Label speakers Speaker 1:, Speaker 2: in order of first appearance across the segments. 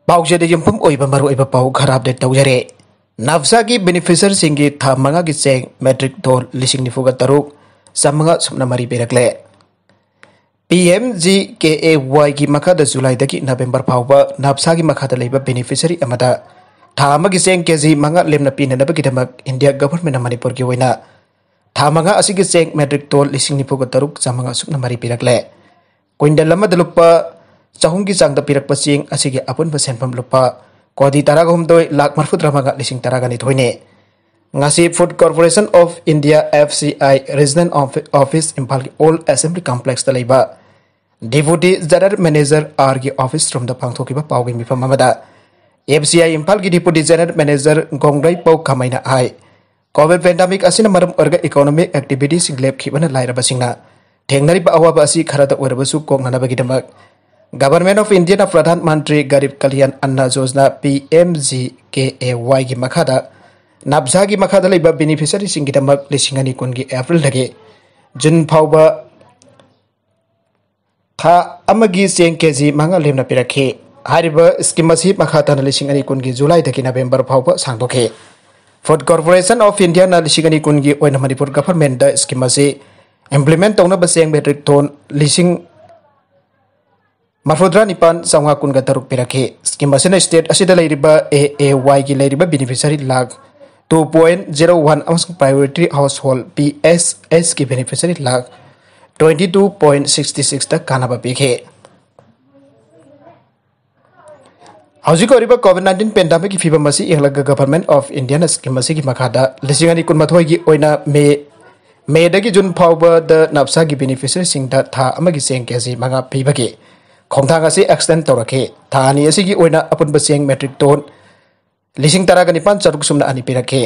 Speaker 1: पाउजे yum मरुब पाउ खर update तौजरे नफ्सा की बेनिफिशर सिंगी था मंगा की चेक मैट्रिक तोल लिसिंग निफुगा तरुक समंगा सुपना मरी पेरकले PMGKAY की मखाद जुलाई दगी नवेंबर फाउबा नफ्सा की मखाद लेबा बेनिफिशरी अमदा था मगी चेक केजी मंगा लेमना पीननबगीदमक इंडिया गवर्नमेंट मणिपुर की ओइना था मंगा असिगी चेक मैट्रिक तोल लिसिंग निफुगा तरुक समंगा सुपना मरी पेरकले क्विंटल अमद लुपा चाहूं की चांग पीरप चेंग असिगे अपुन सेंफम लुपा कोदी तरागुमदोय लाख मरफुद्रमगा लिसिंग तरागनी थोइने ngasi food corporation of India FCI regional office Imphal की ओल्ड असेंबली कॉम्प्लेक्स तलेबा डिप्यूटी जनरल मैनेजर आर की ऑफिस रूम पांथोकिबा पाउगी मिफम अमदा FCI इम्फाल की डिप्यूटी जनरल मैनेजर गोंगरई पौ खमाइना हाई कोविड पेंडेमिक असिना मरम अर्ग इकोनॉमिक एक्टिविटी सिंग लेपखिबना लाइरबसिंगना थेंगनरिबा अवाबा असि खरदा ओरबसु कोंगनाबगिदमक गवर्नमेंट ऑफ इंडिया प्रधानमंत्री गरीब कल्याण अन्न योजना PMGKAY की मखादा नब्जा की मखादा लेबा बेनिफिशियरी सिंगिदमक लिसिंगनी कुनगी अप्रैल लगे जुन फाउबा था अमगी चेंग केजी मंगा लेमना पिरखे हारिबा स्कीम असी मखादा लिसिंगनी कुनगी जुलाई दगी नवेंबर फाउबा सांगदोखे फूड कॉर्पोरेशन ऑफ इंडिया ना लिसिंगनी कुनगी ओइना मणिपुर गवर्नमेंट दा स्कीम असी इंप्लीमेंट तौना बसेंग मैट्रिक टन लिसिंग मरफुद्रा निपान चौगा कुनगा तरुक पिरखे स्कीम असिना स्टेट असिदा लेरिबा AAY की लेरिबा बेनिफिशियरी लाख 2.01 अमसुंग प्रायोरिटी हाउस होल्ड PSS की बेनिफिशियरी लाख 22.66 तक कानाबा पिखे हौजिक ओरिबा कोविड-19 पेंडेमिक की फिबम असी इहलग गवर्नमेंट ऑफ इंडिया ना स्कीम असी की मखादा लिसिंगनी कुनमाथोय की ओइना मे दगी जुन फाउबा द नफ्सा की बेनिफिशियरी सिंगदा था अमगी सेंग केजी मंगा पिबगे खोंथांग असी एक्सटेंड तौरखे थानी असिगी ओइना अपुन बसेंग मैट्रिक टन लिसिंग तरागा निपान चरुक सुमना अनि पिरखे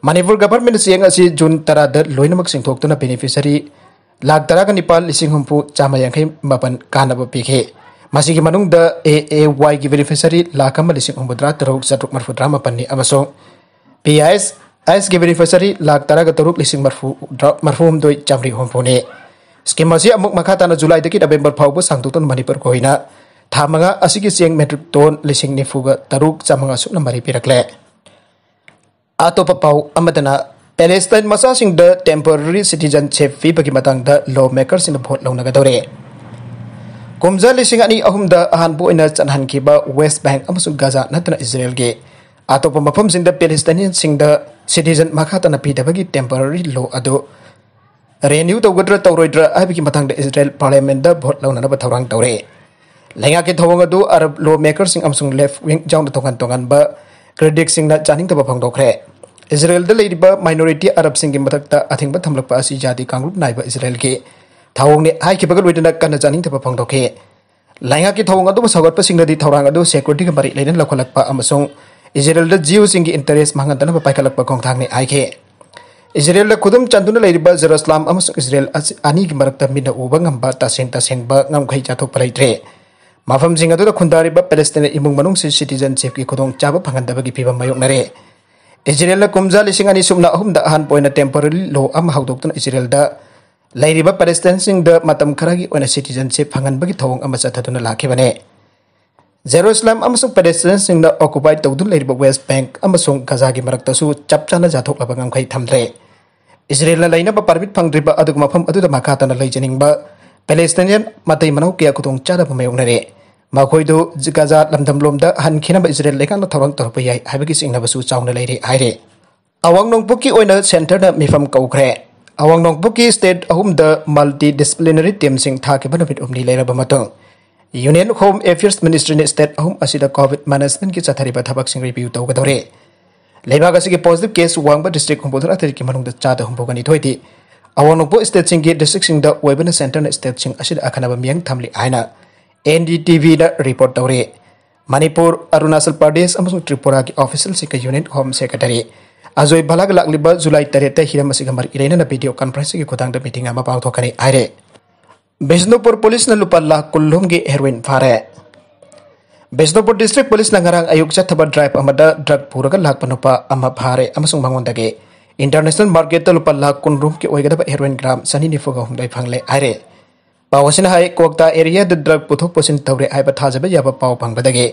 Speaker 1: मणिपुर गवर्नमेंट चेंग असी जून तराद लोइनमक सिंथोक्तुना बेनिफिशियरी लाख तरागा निपान लिसिंग हुंपु चामा यांखै मापन कानब पिखे मसिगी मनुंग द AAY की बेनिफिशियरी लाख अमा लिसिंग हुंबुद्रा तरुक चरुक मरफुद्रा मापननी अमसों PIS की बेनिफिशियरी लाख तरागा तरुक लिसिंग मरफुम दोय चामरी हुंपुने स्कीम असी अमुक मखाताना जुलाई दगी नवेंबर फाउबा सांगतोतन मणिपुर को होइना था मंगा असिगी चेंग मैट्रिक टन लिसिंग निफुगा तरुक चामंगा सुपना मरी पिरकले अतोपा पाउ अमदना पैलेस्टाइन मसा सिंग द टेम्पररी सिटीजनशिप पीबगी मतंग द लॉ मेकर सिंग भोट लौनगदौरे कुमजा लिसिंग अनि अहुम द अहानबो इना चनहनखिबा वेस्ट बैंक अमसुंग गाजा नतना इजराइल के अतोपा मफम सिंग द पैलेस्टाइनियन सिंग द सिटीजन मखाताना पीदबगी टेम्पररी लॉ अदो रेन्यू तौगद्रा तौरोइद्रा आबिकी मतंग इजराइल पार्लियामेंट दा भोट लौननबा थौरांग तौरे लेंगा के थौंग अदु अरब लॉ मेकर सिंग अमसुंग लेफ्ट विंग जाउन तोंगन तोंगन बा क्रिटिक सिंग ना चानिंग तबा फंगदोखरे इजराइल दा लेरिबा माइनॉरिटी अरब सिंग की मथकता अथिंग बा थमलकपा असि जाति कांग्रुप नाइबा इजराइल के थावंग ने हाई खिबगल वेदना कन चानिंग तबा फंगदोखे लेंगा के थौंग अदु सगतपा सिंग नदी थौरांग अदु सिक्योरिटी के मरि लेन लखलकपा अमसुंग इजराइल दा जियो सिंग की इंटरेस्ट मांगन पाइखलकपा खोंथांग ने आइखे इजराइल खुदम चंदुना लेरिबा जेरूसलम अमसुंग इजराइल अनि की मरकता मिना उबा ngamba taseng ba ngamkhai chathok palaitre mafam sing adu khundariba palestine imung manung citizenship की खुदोंग चाबा फंगनदबगी फिबम मायोकनरे इजराइल कुमजा लिसिंग अनि सुमना अहुम दा अहान पोइना टेम्पररी लॉ अम हाउदोक्तुना इजराइल दा लेरिबा पैलेस्टाइन सिंग दा मतम खरागी ओना सिटीजनशिप फंगनबगी थौंग अमा चथदुना लाखिबने जेरूसलम अमसुंग पैलेस्टाइन सिंग दा ऑक्युपाइड तौदुन लेरिबा वेस्ट बैंक अमसुंग गाजा की मरक्तसु चपचाना जाथोकलबा ngамखै थमद्रे इजराइल लाइनबा परमिट फंगद्रिबा अदुग मफम अदुदा मखाताना लैजनिंगबा पैलेस्टाइनियन मतै मनौ किया खुदोंग चादबा मायोकनरे मखोइदो गाजा लमदमलोमदा हनखिनबा इजराइल लेकांना थौरंग तोरपा याय हाइबगी सिंगनबसु चावना लेरे हाइरे अवांग नोंगपुकी ओइना सेंटर ना मिफम कौखरे अवांग नोंगपुकी स्टेट अहुम द मल्टी डिसिप्लिनरी टीम सिंग थाके बनफिट उमनी लेरबा मतों यूनियन होम अफेयर्स मिनिस्ट्री ने स्टेट अहुम असिदा कोविड मैनेजमेंट की चथरिबा थबक सिंग रिव्यू तौगदौरे लेबाग असिगे पॉजिटिव केस वांगबा डिस्ट्रिक्ट हुंबोदर अतरि की मनुंग द चादा हुंबोगनी थोइदि अवांगनोंगपो स्टेट सिंग की डिस्ट्रिक्ट सिंग द वेबन सेंटर ने स्टेट सिंग असिदा अखनबा मियंग थमली आइना NDTV दा रिपोर्ट तौरे मणिपुर अरुणाचल प्रदेश अमसुंग त्रिपुरा की ऑफिशियल सिंग यूनियन होम सेक्रेटरी अजय भलाग लाकलिबा जुलाई 3 ता हिरम असिगा मर इरेना वीडियो कॉन्फ्रेंस की खुदांग द मीटिंग अमा पावथोकनी आइरे बिष्णुपुर पुलिस न लुपा लाख कुल्लुम की हेरोइन फारे बिष्णुपुर डिस्ट्रिक्ट पुलिस नंगरांग अयुक चथबा ड्राइव अमदा ड्रग पुरगा लाख नुपा अमा फारे अमसुंग मंगोंदगे इंटरनेशनल मार्केट लुपा लाख कुन रूम के ओइगदबा हेरोइन ग्राम सनी निफुगा हुंदै फंगले आइरे पावसिन हाई कोकता एरिया ड्रग पुथोक पुसिन तौरे आइबा थाजबा याबा पाव फंगबदगे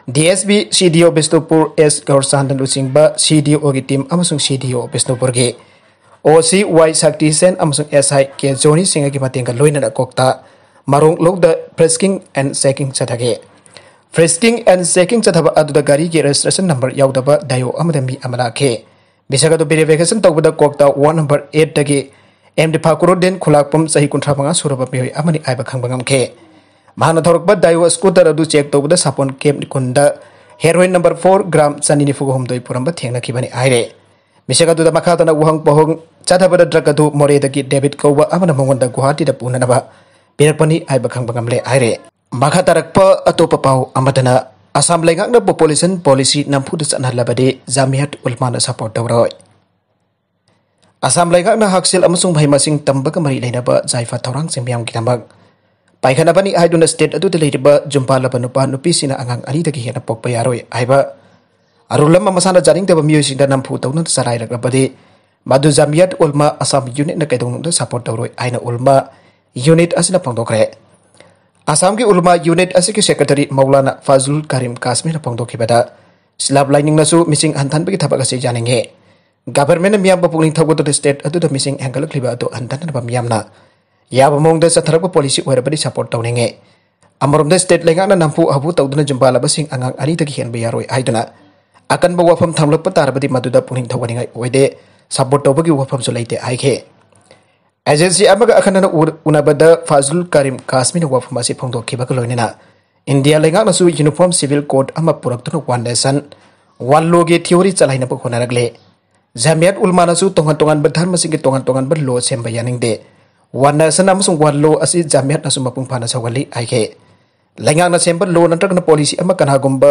Speaker 1: DSB CDO बिष्णुपुर S गौरसांदन लुचिंगबा CDO की टीम अमसुंग CDO बिष्णुपुर के OC Y शक्ति सेन अमसुंग SI के जोनी सिंह की मतेंग लोइना कोकता मारोंग लोक द फ्रिस्किंग एंड चेकिंग चथगे फ्रिस्किंग एंड चेकिंग चथबा अदुदा गाड़ी के रजिस्ट्रेशन नंबर याउदबा दायो अमदमी अमलाखे बिसगदो वेरिफिकेशन तौबदा कोकता 1 नंबर 8 दगे एमडी फाकुरोडेन खुलाकपम सही 35 सुरबा मिहोय अमनि आइबा खंगबंगमखे महाना थौरकबा दायो स्कूटर अदु चेक तौबदा सापोन केम निकुंदा हेरोइन नंबर 4 ग्राम चनिनि फुगोमदोय पुरंबा थेंगनखिबनि आइरे बिसगदो मखातना वहंग पहंग चथबदा ड्रग अदु मोरेदगी डेबिट कौबा अमना मंगोंदा गुवाहाटी दा पुननबा पिरपनि आइबा खंगबंगमले आइरे मखा तरकपा अतोपा पाव अमदना असम लेंगाकना पॉपुलेशन पॉलिसी नमफुदा चनहलबदे जामियात उलमाना सपोर्ट तौरय असम लेंगाकना हक्सिल अमसुंग भाईमसिंग तंबक मरी लेनबा जायफा थौरांग सिंबियाम किनमक पाइखनाबनी आइदुना स्टेट अदुदा लेरिबा जुम्पालबा नुपा नुपीसिना अंगांग अनिदगी हेना पोकपा यारोय आइबा अरुलम मसाना जानिंगदबा मियोसिंदा नमफु तौना सरायरकबदे मदु जामियात उलमा असम यूनिट न कैदोंगदा सपोर्ट तौरय आइना उलमा यूनिट असना फोंदोखरे असम की उलमा यूनिट असकी सेक्रेटरी मौलाना फाजुल करीम काश्मीर फोंदोखिबदा स्लाब लाइनिंगनसु मिसिंग हंथनबगी थबक असे जानिंगे गवर्नमेंट मियाम पुलिंग थगोद स्टेट अदुदा मिसिंग एंगलखलिबा अदु हंथनबा मियामना याब मोंगदा सथरक पॉलिसी ओरबदी सपोर्ट तौनिंगे अमरमदा स्टेट लेंगाना नमफु हबु तौदुना जुम्बालबसिंग अंगांग अनिदगी हेनबा यारोय आइदुना अकनबा वफम थमलकपा तारबदी मदुदा पुलिंग थगोनिंगाय ओइदे सपोर्ट तौबगी वफमसु लेते आइखे एजेंसी अखनन उनबदा फाजुल करीम काश्मीर वफम से फोंदोखिबा लोइना इंडिया लेंगाकनसु यूनिफॉर्म सिविल कोड अमा पुरक्तुना वन नेशन वन लो के थ्योरी चलाइनबा होनरगले जामियात उलमानसु तोंगन तोंगन धर्म सिंगे तोंगन तोंगन लो सेंबा यानिंगदे वन नेशन अमसुंग वन लो असि जामियात नसु मपुंग फाना सवगली आइखे लेंगाकना सेंबा लो नंत्रगना पॉलिसी अमा कनागुंबा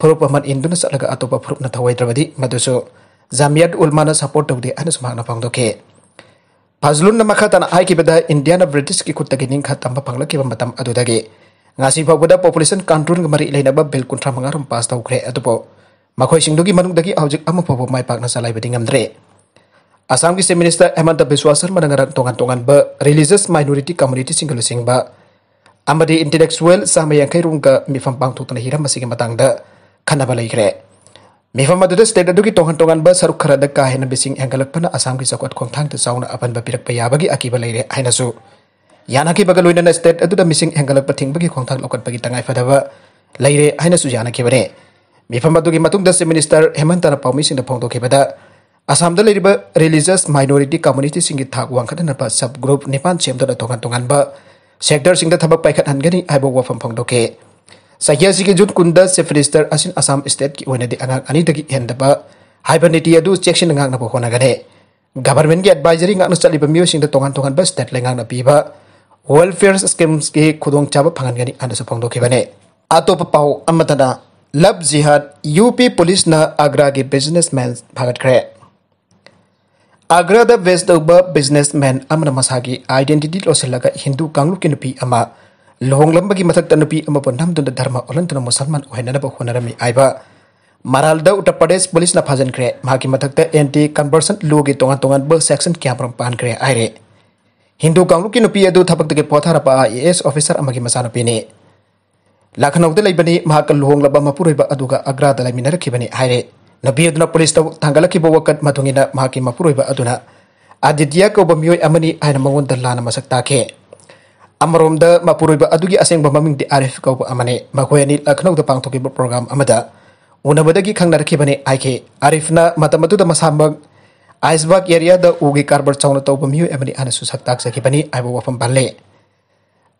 Speaker 1: फुरुप अमन इंदुना चलगा अतोपा फुरुपना थवैद्रबदी मदुसु जामियात उलमाना सपोर्ट तौदे अनसु मागना फोंदोखे फाजलुन मखातना हाइकिबदा इंडियाना ब्रिटिश की खुत्तगी निंखा तंबा फंगलकिबा मतम अदुदगे ngasi fawbada population control mari leinaba bill 35 rom pass tawkhre adupo makhoi singdugi manungdagi object ama phobo mai pakna salai badi ngamdre Assam ki minister Hemanta Biswa Sarma nangaran tongan ba religious minority community single singba amadi intellectual samayangkai rungka mifam pangthutna hiram masigi matangda khanaba leikre Mifam aduda state adugi tongan ba saruk kharada ka hena bising engalakpana Assam ki sakot khongthang te sauna apan ba pirak payabagi akiba leire hainasu Yanaki Bagaloina state aduda missing engalak pating bagi khongthang lokat bagi tangai fadaba leire hainasu yanaki bare Mifam adugi matungda se minister Hemanta Paumi sing da phongdo khibada Assam da leiriba religious minority community singi thak wangkhadana ba subgroup nipan chemda tongan ba sector sing da thabak paikhat hangani aibo wafam phongdo ke Sahyasi ki jut kunda se minister asin Assam state ki oina di angang ani dagi hendaba hibernity adu section ngang na phona gane government ki advisory ngang na chaliba mio sing da tongan ba state lengang na piba welfare schemes ke khudong chaba phangan gani anda sa phongdo khibane atop pau amatana love jihad UP police na agra ke businessman bhagat khre agra da west ba businessman amna masagi identity loselaga hindu kanglu ki nupi ama lohonglam bagi mathak tanupi ama pondam dun dharma olantuna musalman ohenana ba khonarami aiba maralda Uttar Pradesh police na phajan khre maki mathak ta anti conversion law ge tongan ba section kyamram pan khre aire Hindu Kanglu ki nupi adu thapak tege potharapa IAS officer amagi masana pine Lakhnaw de laibani mahakal luhong laba mapuroiba aduga agra da laiminara khibani haire nabi aduna police taw thangala ki bawakat madungina mahaki mapuroiba aduna aditya ko bamioi amani aina mangon dalana masak takhe amarom da mapuroiba adugi aseng bamaming di arif ko amane makoyani Lakhnaw da pangthoki program amada unabadagi khangnar khibani aike arifna matamatu da masambag Iceberg area da ugi karbar chawna tawba miyo amani anasu saktak sakibani aibo wafam balle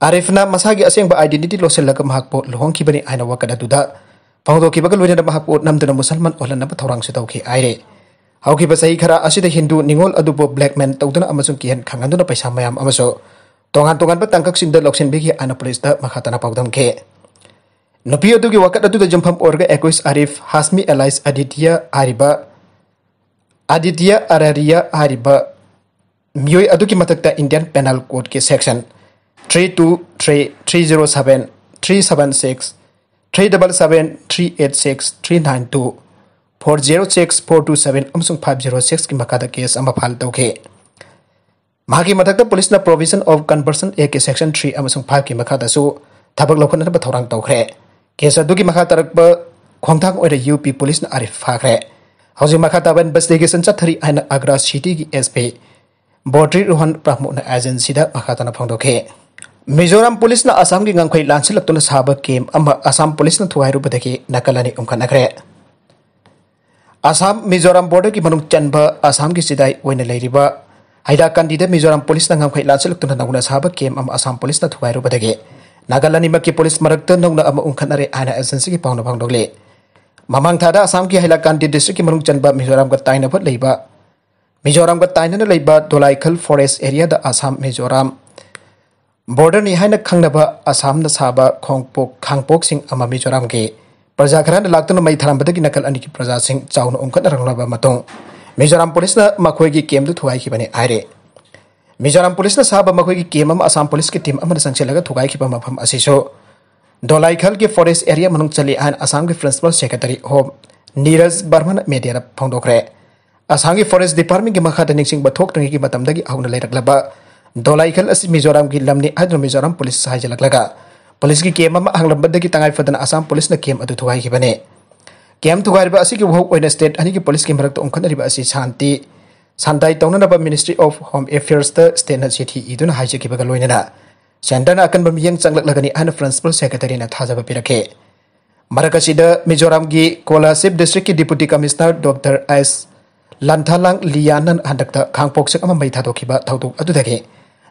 Speaker 1: Arifna masagi aseng ba identity loselaga mahakpo lohong kibani aina wakada duda pangdo kibaga loina da mahakpo namdana musalman olana ba thorang su tawki aire hauki ba sahi khara asida hindu ningol adubo black man tawdana amasung kihan khanganduna paisa mayam amaso tongan ba tangkak sinda loksen begi ana police da makhatana pawdam ke Nupi adugi wakada duda jampam orga Equus Arif Hasmi Elias Aditya Araria Hariba Miyoi aduki matakta Indian Penal Code ke section 323 307 376 377 386 392 406 427 amsung 506 ki makada case amba phal tawke मागी मथक्ता police ना provision of conversion act section 3 अमसुंग 5 की मखादासु थबक लौखनब थौरांग तौखरे case अदुगी मखा तरकब खोंगथांग ओइरे UP police ना आरिफ फाखरे हौजी मखा ताबन investigation चथरी आइना Agra city की SP बोट्री Rohan प्रामुन agency दा मखा तना फंगदोखे मिजोरम पुलिस ना असम की गंखै लांसिलक्तुना साब केम अमा असम पुलिस ना थुहाइरुबदगी नकलनी उमखनखरे असम मिजोरम बॉर्डर की मनुंग चनब असम की सिदाई ओइना लेरिबा हाइलाकांडी दा मिजोरम पुलिस ना गंखै लांसिलक्तुना नगुना साब केम अमा असम पुलिस ना थुहाइरुबदगी नागालैंड मक्की पुलिस मरक्त नौना अमा उंखनरे आइना एजेंसी की पाउना फंगदोगले ममंग थादा असम की हाइलाकांडी डिस्ट्रिक्ट की मनुंग चनब मिजोरम का ताइनब लेबा मिजोरम का ताइनना लेबा दोलाइखल फॉरेस्ट एरिया दा असम मिजोरम बॉर्डर नि हाइना खंगनबा असम ना साबा खोंगपोक खांगपोक सिंह अमा मिजोरम के प्रजा खरान लाक्तुना मै थरामबदगी नकल अनि की प्रजा सिंह चाउन उंखनरंगलबा मतों मिजोरम पुलिस ना मखोई केम दु थुगाइखिबने आइरे मिजोरम पुलिस ना साबा मखोई केम अमा असम पुलिस की टीम अमा संगसेलगा थुगाइखिबा मफम असिसो दोलाइखल के फॉरेस्ट एरिया मनुंग चली आन असम के principal secretary home Neeraj Barman media फोंदोखरे असम की फॉरेस्ट डिपार्टमेंट की मखादा निंगसिंग बथोक्तंगी की मतमदगी हौना लेरकलबा दोलाइखल असि मिजोरम की लमनी हाइद्रो मिजोरम पुलिस हाइजलकलगा पुलिस की केम अमा हंगलबदगी तंगाई फदना असम पुलिस ना केम अदु थुगाइखिबने केम थुगाइबा असि की वहौ ओइना स्टेट अनि की पुलिस की मरक्त उंखनरिबा असि शांति शांताई तौननबा मिनिस्ट्री ऑफ होम अफेयर्स द स्टेट ना चिठी इदुना हाइजकिबगा लोइनना सेंटर ना अकन बमियंग चंगलकलगनी आन प्रिंसिपल सेक्रेटरी ना थाजबा पिरखे मरकसिदा मिजोरम की कोलासिब डिस्ट्रिक्ट की डिप्यूटी कमिश्नर डॉक्टर एस लंथालांग लियानन हंदकता खांगपोक्सक अमा मै थादोखिबा थौदोक अदुदगे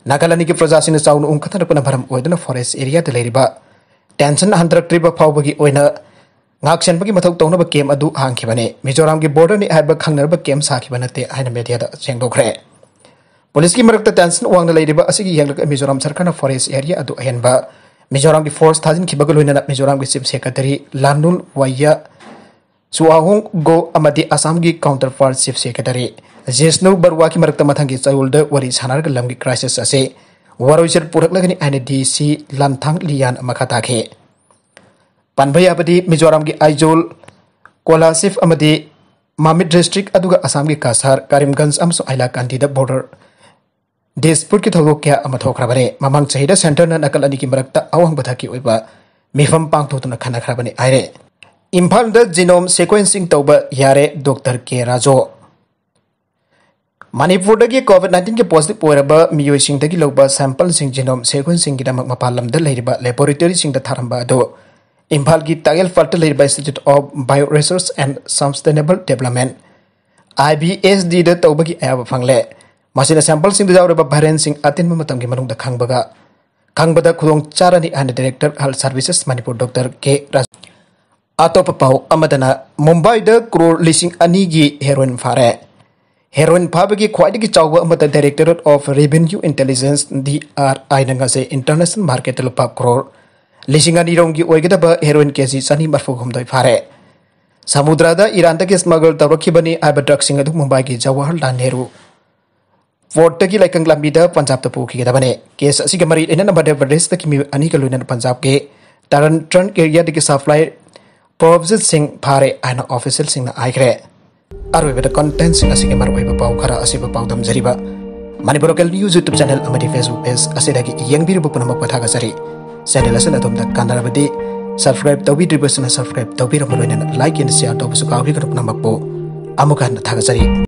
Speaker 1: नागालैंड की प्रजा सिंह चाउन उंखथरपना भरम ओइदना फॉरेस्ट एरिया द लेरिबा टेंशन हंदरक्ट्रिबा फावबगी ओइना ngaksenbagi mathau tonaba kem adu hangkhibane Mizoram की बॉर्डर नि हाइबा खंगनरबा केम साखिबा नते आइना मीडिया दा सेंगदोखरे पुलिस की मरकता टेंशन वांगना लेरिबा असिगी यंगलक मिजोरम सरकारना फॉरेस्ट एरिया अदु अहेनबा मिजोरम की फोर्स थाजिन खिबगा लोइना मिजोरम की chief secretary Lalnunmawia Chuaungo अमदी असम की counterpart chief secretary Jishnu Baruah की मरकता मथंगी चाउलद वरी सानारग लमगी क्राइसिस असे वरोइसर पुरकलगनी आइना डीसी लंथांग लियान मखाताखे पनभयाबदी मिजोरम की आइजोल कोलासिफ अमदी मामित डिस्ट्रिक्ट अदुगा असम की Kasar Karimganj अमसो हाइलाकांडी the border dispute की थोदोक क्या अमथोखरबने ममंग चाहिदा सेंटर ना नकल अनि की मरकता अवंग बथाकी ओइबा मिफम पांगथोतुना खनाखरबने आइरे इम्फाल द जीनोम सीक्वेंसिंग तौबा यारे डॉक्टर के राजो मणिपुर दगी कोविड-19 के पॉजिटिव ओइरबा मियोइसिंग दगी लौबा सैंपल सिंग जीनोम सीक्वेंसिंग की दमक मपालम द लेरिबा लैबोरेटरी सिंग द थारंबा अदो इम्फाल की तागेल फल्ट लेरिबा institute of bio research and sustainable development IBSD द तौबगी आयाब फंगले मसिना सैंपल सिंग द जावरबा भाइरेन सिंग अतिन मतम की मनुंग द खंगबदा खुदोंग चारानी and director health services Manipur doctor K Raj अतोप पाउ अमदना मुंबई द क्रोर लिसिंग अनी की हेरोइन फारे हेरोइन फाबगी ख्वाइदगी चाउबा अमदा directorate of revenue intelligence DRI नंगासे इंटरनेशनल मार्केट लुपा क्रोर लिसिंग अनीरोंग की ओइगदबा हेरोइन केजी सनी मरफु घुमदोय फारे समुद्रदा ईरान तक स्मगल तौरखिबनी आइबा ड्रग सिंग अदु मुंबई की जवाहरलाल नेहरू फोर्ट तकी लाइकंग लंबीदा पंजाब त पुखिगदबने केस असिग मरी एनन मध्य प्रदेश तकी मी अनी का लुइनन पंजाब के तरन ट्रन एरिया दकी सप्लाई प्रोविजन सिंह फारे आइना ऑफिशियल सिंह ना आइखरे अरवेबे द कंटेंट सिंह असिग मरवेबा पाउ खरा असिबा पाउदम जरिबा Manipur local news YouTube channel अमदी फेसबुक पेज असिदगी यंगबिरुबु पुनमक पथागा जरी चैनल असन अदोमदा कानरबदी सब्सक्राइब तौबिद्रिबसना सब्सक्राइब तौबिरम लोइना लाइक एंड शेयर तौबसु काउबिगन पुनमकपो अमुका थागा जरी।